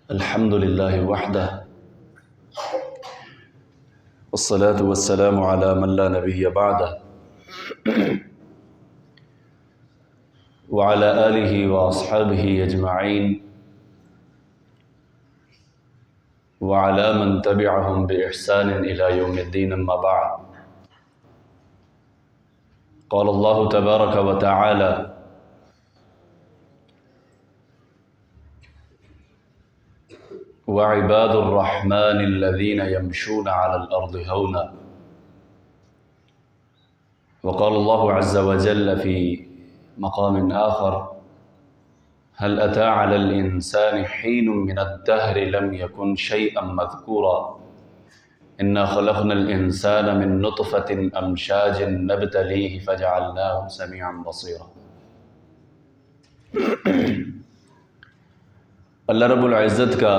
الحمد لله وحده والصلاة والسلام على من لا نبي بعده وعلى آله وأصحابه أجمعين وعلى من تبعهم بإحسان إلى يوم الدين أما بعد. قال الله تبارك وتعالى: وعباد الرحمن الذين يمشون على الأرض هونا. وقال الله عز وجل في مقام آخر: هل أتى على الإنسان حين من الدهر لم يكن شيئا مذكورا إنا خلقنا الإنسان من نطفة أمشاج نبتليه فجعلناه سميعا بصيرا. اللہ رب العزت کا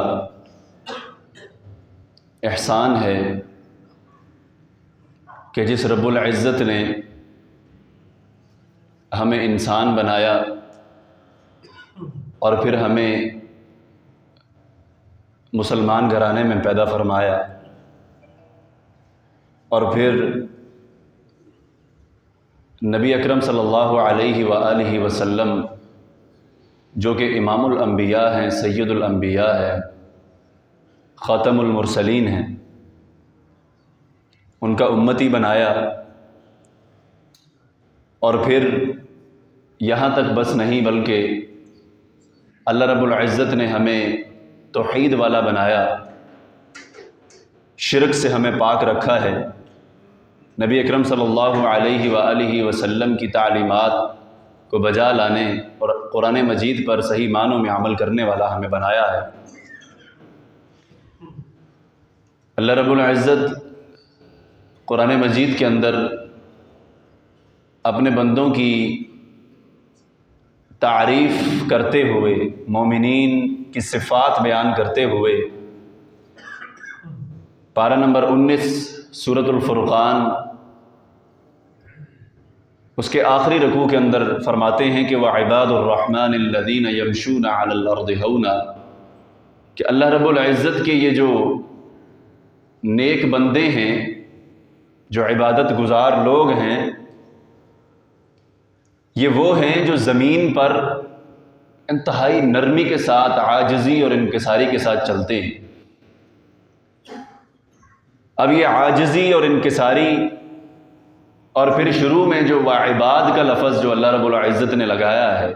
احسان ہے کہ جس رب العزت نے ہمیں انسان بنایا اور پھر ہمیں مسلمان گھرانے میں پیدا فرمایا اور پھر نبی اکرم صلی اللہ علیہ وآلہ وسلم جو کہ امام الانبیاء ہیں، سید الانبیاء ہے، خاتم المرسلین ہیں، ان کا امتی بنایا اور پھر یہاں تک بس نہیں بلکہ اللہ رب العزت نے ہمیں توحید والا بنایا، شرک سے ہمیں پاک رکھا ہے، نبی اکرم صلی اللہ علیہ وآلہ وسلم کی تعلیمات کو بجا لانے اور قرآن مجید پر صحیح معنوں میں عمل کرنے والا ہمیں بنایا ہے۔ اللہ رب العزت قرآن مجید کے اندر اپنے بندوں کی تعریف کرتے ہوئے، مومنین کی صفات بیان کرتے ہوئے پارہ نمبر 19 سورۃ الفرقان اس کے آخری رکوع کے اندر فرماتے ہیں کہ وَعِبَادُ الرَّحْمَنِ الَّذِينَ يَمْشُونَ عَلَى الْأَرْضِ هَوْنًا، کہ اللہ رب العزت کے یہ جو نیک بندے ہیں، جو عبادت گزار لوگ ہیں، یہ وہ ہیں جو زمین پر انتہائی نرمی کے ساتھ، عاجزی اور انکساری کے ساتھ چلتے ہیں۔ اب یہ عاجزی اور انکساری اور پھر شروع میں جو وعباد کا لفظ جو اللہ رب العزت نے لگایا ہے،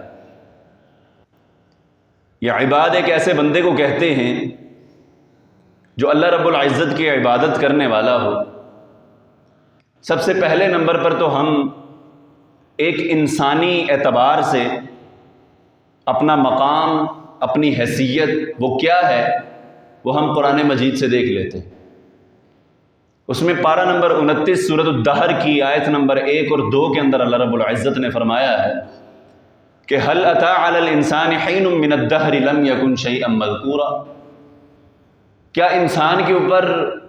یہ عباد ایک ایسے بندے کو کہتے ہیں جو اللہ رب العزت کی عبادت کرنے والا ہو۔ سب سے پہلے نمبر پر تو ہم ایک انسانی اعتبار سے اپنا مقام، اپنی حیثیت وہ کیا ہے، وہ ہم قرآن مجید سے دیکھ لیتے ہیں۔ اس میں پارہ نمبر 29 سورۃ الدہر کی آیت نمبر 1 اور 2 کے اندر اللہ رب العزت نے فرمایا ہے کہ هل اتى على الانسان حين من الدهر لم يكن شيئا مذكورا، کیا انسان کے اوپر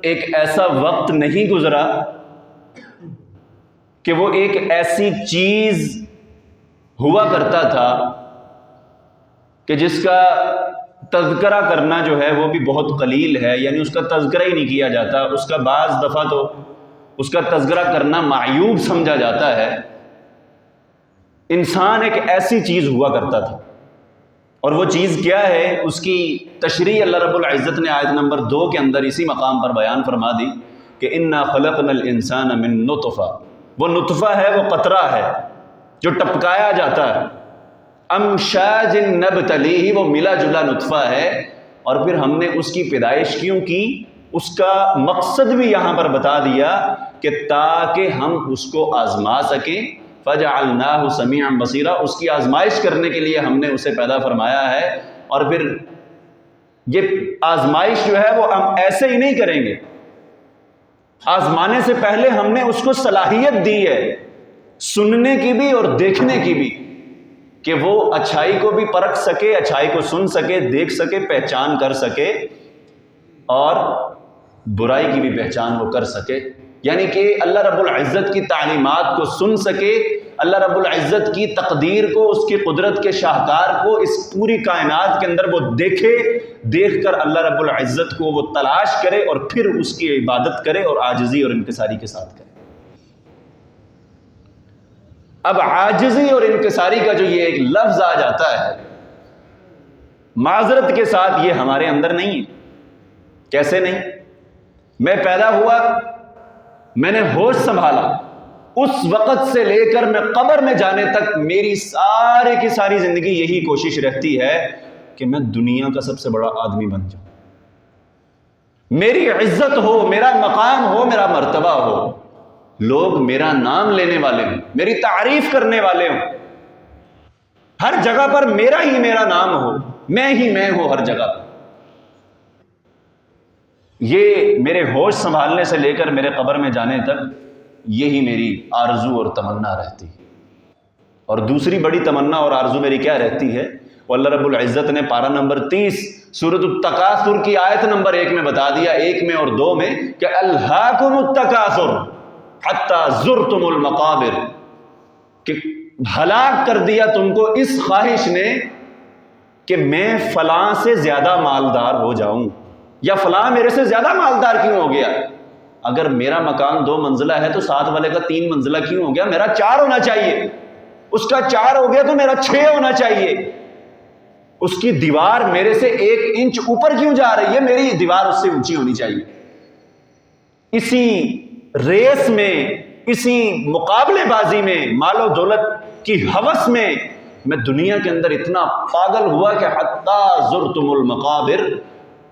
ایک ایسا وقت نہیں گزرا کہ وہ ایک ایسی چیز ہوا کرتا تھا کہ جس کا تذکرہ کرنا جو ہے وہ بھی بہت قلیل ہے، یعنی اس کا تذکرہ ہی نہیں کیا جاتا، اس کا بعض دفعہ تو اس کا تذکرہ کرنا معیوب سمجھا جاتا ہے۔ انسان ایک ایسی چیز ہوا کرتا تھا، اور وہ چیز کیا ہے، اس کی تشریح اللہ رب العزت نے آیت نمبر 2 کے اندر اسی مقام پر بیان فرما دی کہ انا خلقنا الانسان من نطفہ، وہ نطفہ ہے، وہ قطرہ ہے جو ٹپکایا جاتا ہے، امشاج نبتلیہ، وہ ملا جلا نطفہ ہے، اور پھر ہم نے اس کی پیدائش کیوں کی، اس کا مقصد بھی یہاں پر بتا دیا کہ تاکہ ہم اس کو آزما سکیں، فجعلناہ سمیعا بصیرا، اس کی آزمائش کرنے کے لیے ہم نے اسے پیدا فرمایا ہے۔ اور پھر یہ آزمائش جو ہے وہ ہم ایسے ہی نہیں کریں گے، آزمانے سے پہلے ہم نے اس کو صلاحیت دی ہے سننے کی بھی اور دیکھنے کی بھی، کہ وہ اچھائی کو بھی پرکھ سکے، اچھائی کو سن سکے، دیکھ سکے، پہچان کر سکے، اور برائی کی بھی پہچان وہ کر سکے۔ یعنی کہ اللہ رب العزت کی تعلیمات کو سن سکے، اللہ رب العزت کی تقدیر کو، اس کی قدرت کے شاہکار کو اس پوری کائنات کے اندر وہ دیکھے، دیکھ کر اللہ رب العزت کو وہ تلاش کرے اور پھر اس کی عبادت کرے اور عاجزی اور انکساری کے ساتھ کرے۔ اب عاجزی اور انکساری کا جو یہ ایک لفظ آ جاتا ہے، معذرت کے ساتھ یہ ہمارے اندر نہیں ہے۔ کیسے نہیں؟ میں پیدا ہوا، میں نے ہوش سنبھالا، اس وقت سے لے کر میں قبر میں جانے تک میری سارے کی ساری زندگی یہی کوشش رہتی ہے کہ میں دنیا کا سب سے بڑا آدمی بن جاؤں، میری عزت ہو، میرا مقام ہو، میرا مرتبہ ہو، لوگ میرا نام لینے والے ہوں، میری تعریف کرنے والے ہوں، ہر جگہ پر میرا ہی میرا نام ہو، میں ہی میں ہوں ہر جگہ پر۔ یہ میرے ہوش سنبھالنے سے لے کر میرے قبر میں جانے تک یہی میری آرزو اور تمنا رہتی ہے۔ اور دوسری بڑی تمنا اور آرزو میری کیا رہتی ہے؟ وہ اللہ رب العزت نے پارہ نمبر 30 سورۃ التکاثر کی آیت نمبر 1 میں بتا دیا، 1 میں اور 2 میں، کہ الہاکم التکاثر حتی زرتم المقابر، کہ ہلاک کر دیا تم کو اس خواہش نے کہ میں فلاں سے زیادہ مالدار ہو جاؤں، یا فلاں میرے سے زیادہ مالدار کیوں ہو گیا؟ اگر میرا مکان 2 منزلہ ہے تو ساتھ والے کا 3 منزلہ کیوں ہو گیا؟ میرا 4 ہونا چاہیے، اس کا 4 ہو گیا تو میرا 6 ہونا چاہیے، اس کی دیوار میرے سے 1 انچ اوپر کیوں جا رہی ہے؟ میری دیوار اس سے اونچی ہونی چاہیے۔ اسی ریس میں، اسی مقابلے بازی میں، مال و دولت کی ہوس میں دنیا کے اندر اتنا پاگل ہوا کہ حتی زرتم المقابر،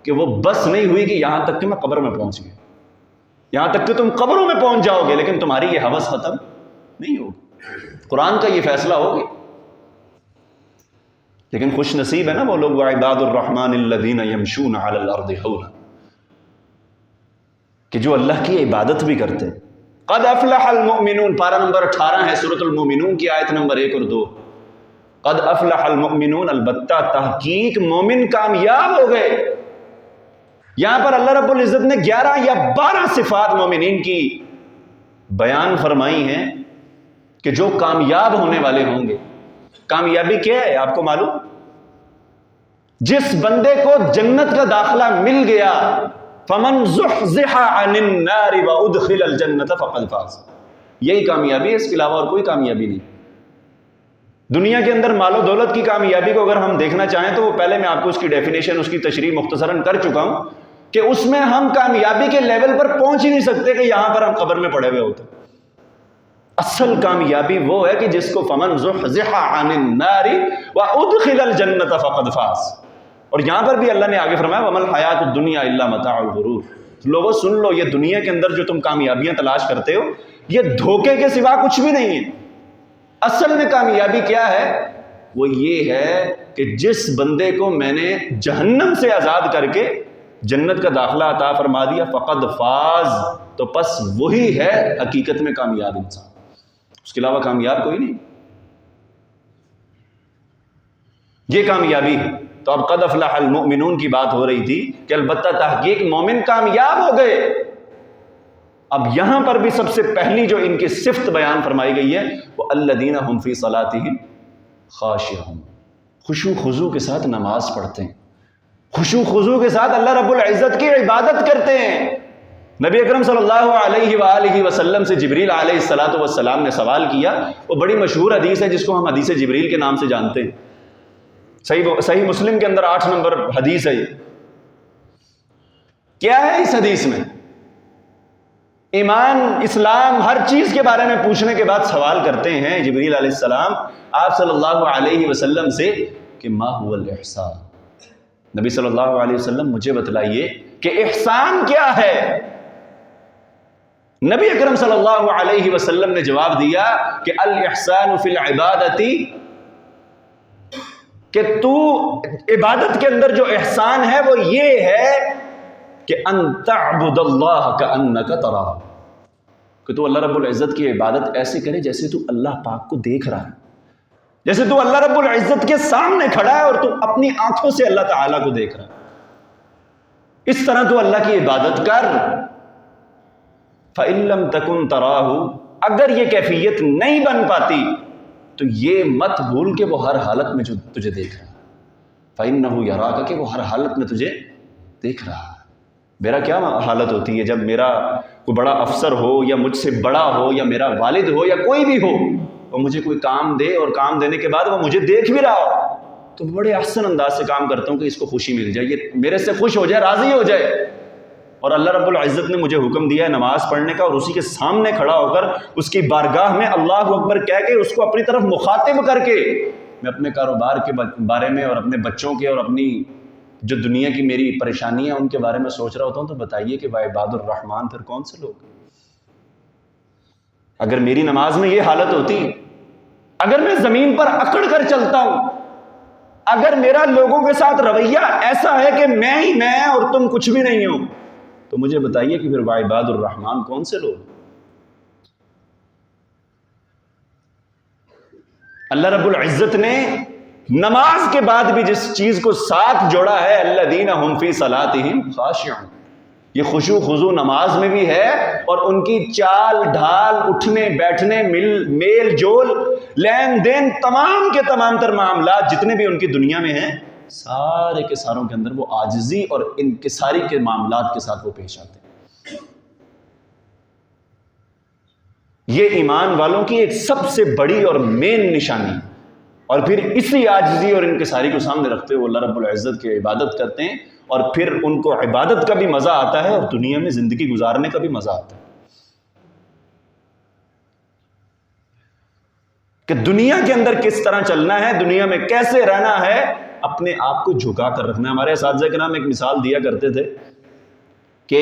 کہ وہ بس نہیں ہوئی کہ یہاں تک کہ میں قبر میں پہنچ گیا، یہاں تک کہ تم قبروں میں پہنچ جاؤ گے لیکن تمہاری یہ ہوس ختم نہیں ہوگی، قرآن کا یہ فیصلہ ہوگی۔ لیکن خوش نصیب ہے نا وہ لوگ، وعباد الرحمن الذین یمشون علی الارض ہونا، کہ جو اللہ کی عبادت بھی کرتے ہیں۔ قد افلح المؤمنون، پارہ نمبر 18 ہے سورۃ المؤمنون کی آیت نمبر 1 اور 2۔ قد افلح المؤمنون، البتہ تحقیق مومن کامیاب ہو گئے۔ یہاں پر اللہ رب العزت نے 11 یا 12 صفات مومنین کی بیان فرمائی ہیں کہ جو کامیاب ہونے والے ہوں گے۔ کامیابی کیا ہے آپ کو معلوم؟ جس بندے کو جنت کا داخلہ مل گیا، فمن زحزح عن النار وادخل الجنۃ فقد فاز، یہی کامیابی ہے، اس کے علاوہ اور کوئی کامیابی نہیں۔ دنیا کے اندر مال و دولت کی کامیابی کو اگر ہم دیکھنا چاہیں تو وہ پہلے میں آپ کو اس کی ڈیفینیشن، اس کی تشریح مختصراً کر چکا ہوں کہ اس میں ہم کامیابی کے لیول پر پہنچ ہی نہیں سکتے کہ یہاں پر ہم قبر میں پڑے ہوئے ہوتے۔ اصل کامیابی وہ ہے کہ جس کو فمن زحزح عن النار وادخل الجنۃ فقد فاز۔ اور یہاں پر بھی اللہ نے آگے فرمایا وما الحیات الدنیا الا متاع الغرور، لوگوں سن لو، یہ دنیا کے اندر جو تم کامیابیاں تلاش کرتے ہو یہ دھوکے کے سوا کچھ بھی نہیں ہے۔ اصل میں کامیابی کیا ہے؟ وہ یہ ہے کہ جس بندے کو میں نے جہنم سے آزاد کر کے جنت کا داخلہ عطا فرما دیا، فقد فاز، تو پس وہی ہے حقیقت میں کامیاب انسان، اس کے علاوہ کامیاب کوئی نہیں۔ یہ کامیابی ہے۔ تو اب قد افلح المؤمنون کی بات ہو رہی تھی کہ البتہ تحقیق مومن کامیاب ہو گئے۔ اب یہاں پر بھی سب سے پہلی جو ان کی صفت بیان فرمائی گئی ہے وہ الذین هم فی صلاتهم خاشعون، خشوع خضوع کے ساتھ نماز پڑھتے ہیں، خشوع خضوع کے ساتھ اللہ رب العزت کی عبادت کرتے ہیں۔ نبی اکرم صلی اللہ علیہ وآلہ وسلم سے جبریل علیہ السلام نے سوال کیا، وہ بڑی مشہور حدیث ہے جس کو ہم حدیث جبریل کے نام سے جانتے ہیں، صحیح مسلم کے اندر 8 نمبر حدیث ہے۔ کیا ہے اس حدیث میں؟ ایمان، اسلام، ہر چیز کے بارے میں پوچھنے کے بعد سوال کرتے ہیں جبریل علیہ السلام آپ صلی اللہ علیہ وسلم سے کہ ما هو الاحسان، نبی صلی اللہ علیہ وسلم مجھے بتلائیے کہ احسان کیا ہے۔ نبی اکرم صلی اللہ علیہ وسلم نے جواب دیا کہ الاحسان فی العبادت، کہ تو عبادت کے اندر جو احسان ہے وہ یہ ہے کہ ان تعبد اللہ کأنک تراہ، کہ تو اللہ رب العزت کی عبادت ایسے کرے جیسے تو اللہ پاک کو دیکھ رہا ہے، جیسے تو اللہ رب العزت کے سامنے کھڑا ہے اور تو اپنی آنکھوں سے اللہ تعالیٰ کو دیکھ رہا ہے، اس طرح تو اللہ کی عبادت کر۔ فَإِن لَّمْ تَكُن تَرَاهُ، اگر یہ کیفیت نہیں بن پاتی تو یہ مت بھول کہ وہ ہر حالت میں جو تجھے دیکھ رہا ہے، فَإِنَّهُ يَرَاكَ، کہ وہ ہر حالت میں تجھے دیکھ رہا ہے۔ میرا کیا حالت ہوتی ہے جب میرا کوئی بڑا افسر ہو یا مجھ سے بڑا ہو یا میرا والد ہو یا کوئی بھی ہو، وہ مجھے کوئی کام دے اور کام دینے کے بعد وہ مجھے دیکھ بھی رہا ہو تو بڑے احسن انداز سے کام کرتا ہوں کہ اس کو خوشی مل جائے، یہ میرے سے خوش ہو جائے، راضی ہو جائے۔ اور اللہ رب العزت نے مجھے حکم دیا ہے نماز پڑھنے کا، اور اسی کے سامنے کھڑا ہو کر اس کی بارگاہ میں اللہ اکبر کہہ کے اس کو اپنی طرف مخاطب کر کے میں اپنے کاروبار کے بارے میں اور اپنے بچوں کے اور اپنی جو دنیا کی میری پریشانیاں ان کے بارے میں سوچ رہا ہوتا ہوں، تو بتائیے کہ عباد الرحمن پھر کون سے لوگ؟ اگر میری نماز میں یہ حالت ہوتی، اگر میں زمین پر اکڑ کر چلتا ہوں، اگر میرا لوگوں کے ساتھ رویہ ایسا ہے کہ میں ہی میں اور تم کچھ بھی نہیں ہو، تو مجھے بتائیے کہ پھر عباد الرحمن کون سے لوگ؟ اللہ رب العزت نے نماز کے بعد بھی جس چیز کو ساتھ جوڑا ہے، الذین هم فی صلاتہم خاشعون، یہ خشوع خضوع نماز میں بھی ہے، اور ان کی چال ڈھال، اٹھنے بیٹھنے، میل جول، لین دین، تمام کے تمام تر معاملات جتنے بھی ان کی دنیا میں ہیں، سارے کے ساروں کے اندر وہ عاجزی اور انکساری کے معاملات کے ساتھ وہ پیش آتے ہیں۔ یہ ایمان والوں کی ایک سب سے بڑی اور مین نشانی، اور پھر اسی عاجزی اور انکساری کو سامنے رکھتے ہوئے اللہ رب العزت کی عبادت کرتے ہیں، اور پھر ان کو عبادت کا بھی مزہ آتا ہے اور دنیا میں زندگی گزارنے کا بھی مزہ آتا ہے، کہ دنیا کے اندر کس طرح چلنا ہے، دنیا میں کیسے رہنا ہے، اپنے آپ کو جھکا کر رکھنا ہے۔ ہمارے اساتذہ کرام ایک مثال دیا کرتے تھے کہ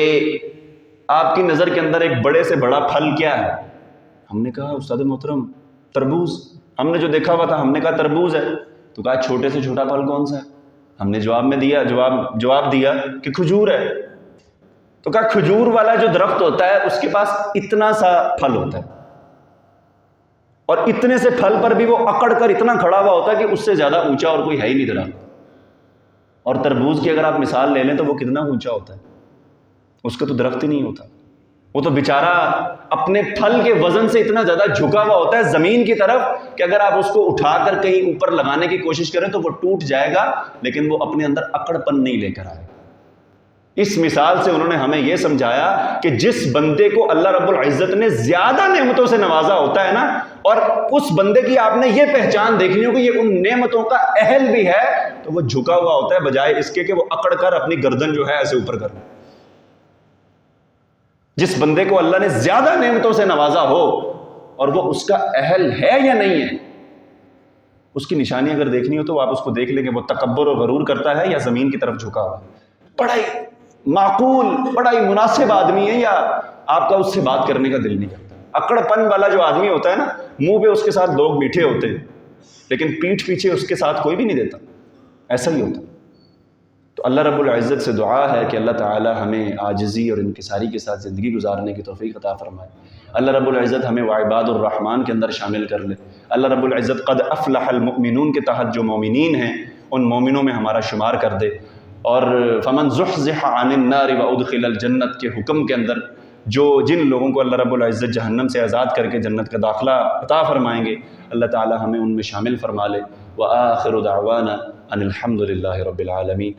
آپ کی نظر کے اندر ایک بڑے سے بڑا پھل کیا ہے؟ ہم نے کہا استاد محترم تربوز، ہم نے جو دیکھا ہوا تھا ہم نے کہا تربوز ہے، تو کہا چھوٹے سے چھوٹا پھل کون سا ہے؟ ہم نے جواب دیا کہ کھجور ہے، تو کہا کھجور والا جو درخت ہوتا ہے اس کے پاس اتنا سا پھل ہوتا ہے، اور اتنے سے پھل پر بھی وہ اکڑ کر اتنا کھڑا ہوا ہوتا ہے کہ اس سے زیادہ اونچا اور کوئی ہے ہی نہیں درخت۔ اور تربوز کی اگر آپ مثال لے لیں تو وہ کتنا اونچا ہوتا ہے، اس کا تو درخت ہی نہیں ہوتا، وہ تو بیچارہ اپنے پھل کے وزن سے اتنا زیادہ جھکا ہوا ہوتا ہے زمین کی طرف کہ اگر آپ اس کو اٹھا کر کہیں اوپر لگانے کی کوشش کریں تو وہ ٹوٹ جائے گا، لیکن وہ اپنے اندر اکڑ پن نہیں لے کر آئے گا۔ اس مثال سے انہوں نے ہمیں یہ سمجھایا کہ جس بندے کو اللہ رب العزت نے زیادہ نعمتوں سے نوازا ہوتا ہے نا، اور اس بندے کی آپ نے یہ پہچان دیکھنی ہو کہ یہ ان نعمتوں کا اہل بھی ہے، تو وہ جھکا ہوا ہوتا ہے بجائے اس کے کہ وہ اکڑ کر اپنی گردن جو ہے ایسے اوپر کر لے۔ جس بندے کو اللہ نے زیادہ نعمتوں سے نوازا ہو اور وہ اس کا اہل ہے یا نہیں ہے، اس کی نشانی اگر دیکھنی ہو تو آپ اس کو دیکھ لیں کہ وہ تکبر اور غرور کرتا ہے یا زمین کی طرف جھکا ہوا ہے، بڑا ہی معقول بڑا ہی مناسب آدمی ہے، یا آپ کا اس سے بات کرنے کا دل نہیں کرتا۔ اکڑ پن والا جو آدمی ہوتا ہے نا، منہ پہ اس کے ساتھ لوگ میٹھے ہوتے ہیں لیکن پیٹھ پیچھے اس کے ساتھ کوئی بھی نہیں دیتا، ایسا ہی ہوتا۔ تو اللہ رب العزت سے دعا ہے کہ اللہ تعالی ہمیں عاجزی اور انکساری کے ساتھ زندگی گزارنے کی توفیق عطا فرمائے۔ اللہ رب العزت ہمیں وعباد الرحمن کے اندر شامل کر لے۔ اللہ رب العزت قد افلح المؤمنون کے تحت جو مومنین ہیں ان مومنوں میں ہمارا شمار کر دے، اور فمن زحزح عن النار وادخل الجنت کے حکم کے اندر جن لوگوں کو اللہ رب العزت جہنم سے آزاد کر کے جنت کا داخلہ عطا فرمائیں گے، اللہ تعالی ہمیں ان میں شامل فرما لے۔ وآخر دعوانا ان الحمد للہ رب العالمین۔